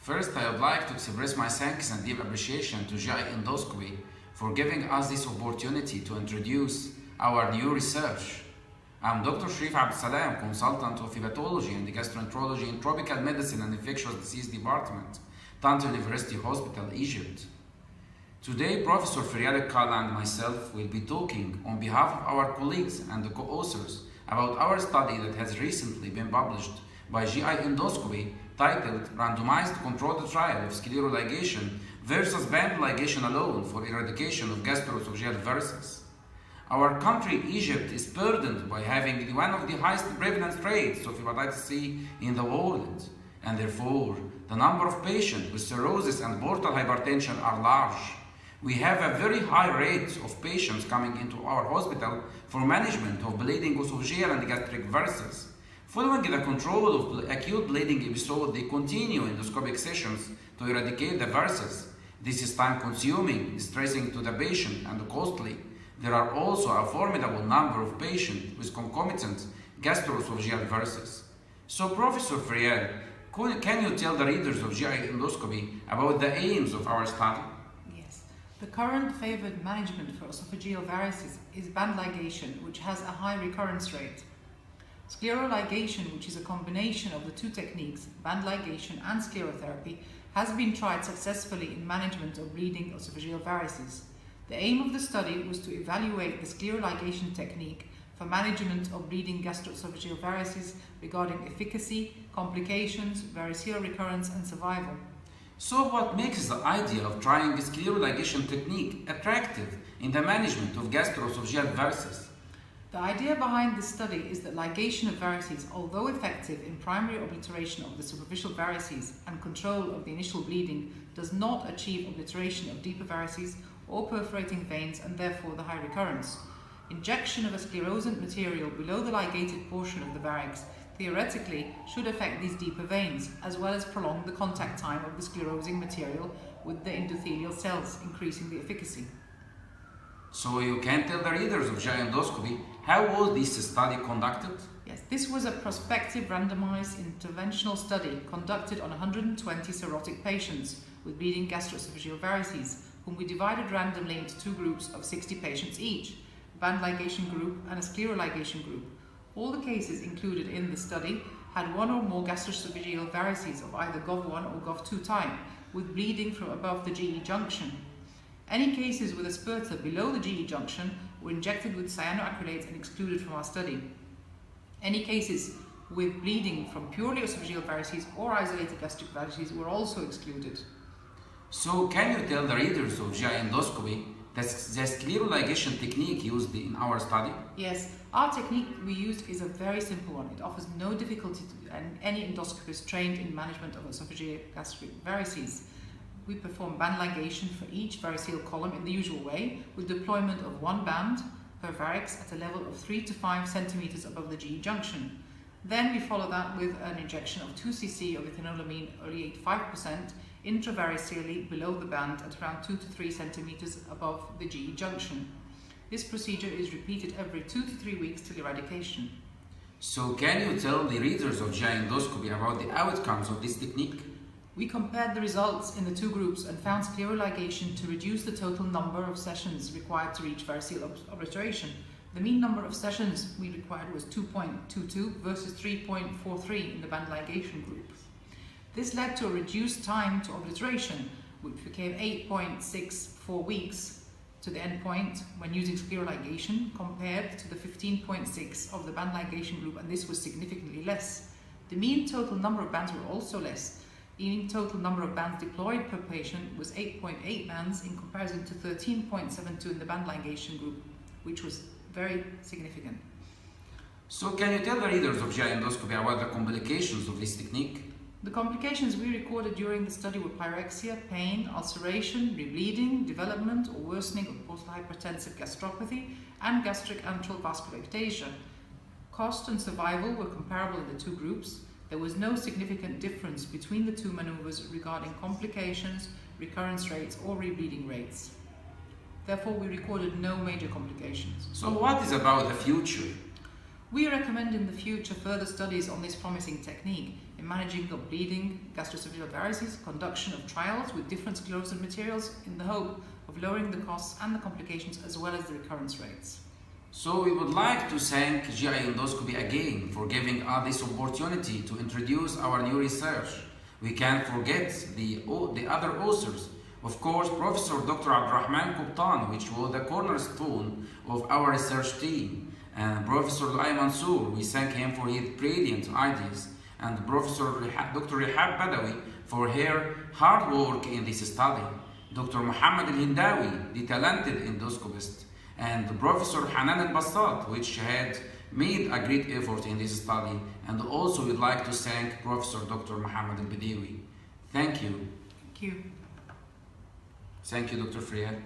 First, I would like to express my thanks and deep appreciation to GI Endoscopy for giving us this opportunity to introduce our new research. I'm Dr. Sharif Abdsalam, consultant of hepatology and gastroenterology in Tropical Medicine and Infectious Disease Department, Tanta University Hospital, Egypt. Today, Professor فريال and myself will be talking on behalf of our colleagues and the co-authors about our study that has recently been published by GI Endoscopy titled Randomized Controlled Trial of Scleral Ligation versus Band Ligation alone for eradication of gastroesophageal varices. Our country, Egypt, is burdened by having one of the highest prevalence rates of hepatitis C in the world, and therefore the number of patients with cirrhosis and portal hypertension are large. We have a very high rate of patients coming into our hospital for management of bleeding esophageal and gastric varices. Following the control of acute bleeding episode, they continue endoscopic sessions to eradicate the varices. This is time-consuming, distressing to the patient, and costly. There are also a formidable number of patients with concomitant gastroesophageal varices. So, Professor فريال, can you tell the readers of GI Endoscopy about the aims of our study? Yes. The current favored management for esophageal varices is band ligation, which has a high recurrence rate. Scleral ligation, which is a combination of the two techniques, band ligation and sclerotherapy, has been tried successfully in management of bleeding esophageal varices. The aim of the study was to evaluate the scleral ligation technique for management of bleeding gastroesophageal varices regarding efficacy, complications, variceal recurrence, and survival. So what makes the idea of trying the scleral ligation technique attractive in the management of gastroesophageal varices? The idea behind this study is that ligation of varices, although effective in primary obliteration of the superficial varices and control of the initial bleeding, does not achieve obliteration of deeper varices or perforating veins and therefore the high recurrence. Injection of a sclerosant material below the ligated portion of the varix theoretically should affect these deeper veins, as well as prolong the contact time of the sclerosing material with the endothelial cells, increasing the efficacy. So you can tell the readers of GI Endoscopy, how was this study conducted? Yes, this was a prospective randomized interventional study conducted on 120 cirrhotic patients with bleeding gastroesophageal varices, whom we divided randomly into two groups of 60 patients each, a band ligation group and a scleral ligation group. All the cases included in the study had one or more gastroesophageal varices of either GOV1 or GOV2 type, with bleeding from above the GE junction. Any cases with a spurter below the GE junction were injected with cyanoacrylates and excluded from our study. Any cases with bleeding from purely esophageal varices or isolated gastric varices were also excluded. So can you tell the readers of GI Endoscopy the scleral ligation technique used in our study? Yes, our technique we used is a very simple one. It offers no difficulty to any endoscopist trained in management of esophageal gastric varices. We perform band ligation for each variceal column in the usual way, with deployment of one band per varix at a level of 3 to 5 centimeters above the GE junction. Then we follow that with an injection of 2 cc of ethanolamine oleate 5% intravarically below the band at around 2 to 3 centimeters above the GE junction. This procedure is repeated every 2 to 3 weeks till eradication. So can you tell the readers of GI Endoscopy about the outcomes of this technique? We compared the results in the two groups and found scleral ligation to reduce the total number of sessions required to reach variceal obliteration. The mean number of sessions we required was 2.22 versus 3.43 in the band ligation group. This led to a reduced time to obliteration, which became 8.64 weeks to the end point when using scleral ligation, compared to the 15.6 of the band ligation group, and this was significantly less. The mean total number of bands were also less. The mean total number of bands deployed per patient was 8.8 bands in comparison to 13.72 in the band ligation group, which was very significant. So can you tell the readers of GI Endoscopy about the complications of this technique? The complications we recorded during the study were pyrexia, pain, ulceration, rebleeding, development or worsening of portal hypertensive gastropathy, and gastric antral vascular ectasia. Cost and survival were comparable in the two groups. There was no significant difference between the two maneuvers regarding complications, recurrence rates, or rebleeding rates. Therefore, we recorded no major complications. So what is about the future? We recommend in the future further studies on this promising technique. in managing of bleeding, gastroesophageal varices, conduction of trials with different sclerosing materials in the hope of lowering the costs and the complications as well as the recurrence rates. So we would like to thank GI Endoscopy again for giving us this opportunity to introduce our new research. We can't forget the other authors. Of course, Professor Dr. Abdurrahman Qubtan, which was the cornerstone of our research team, and Professor Mansour, we thank him for his brilliant ideas, and Professor Dr. Rihab Badawi for her hard work in this study, Dr. Muhammad Al-Hindawi, the talented endoscopist, and Professor Hanan Al-Bassat, which had made a great effort in this study, and also we'd like to thank Professor Dr. Muhammad Al-Badawi. Thank you. Thank you. Thank you, Dr. Friel. Yeah.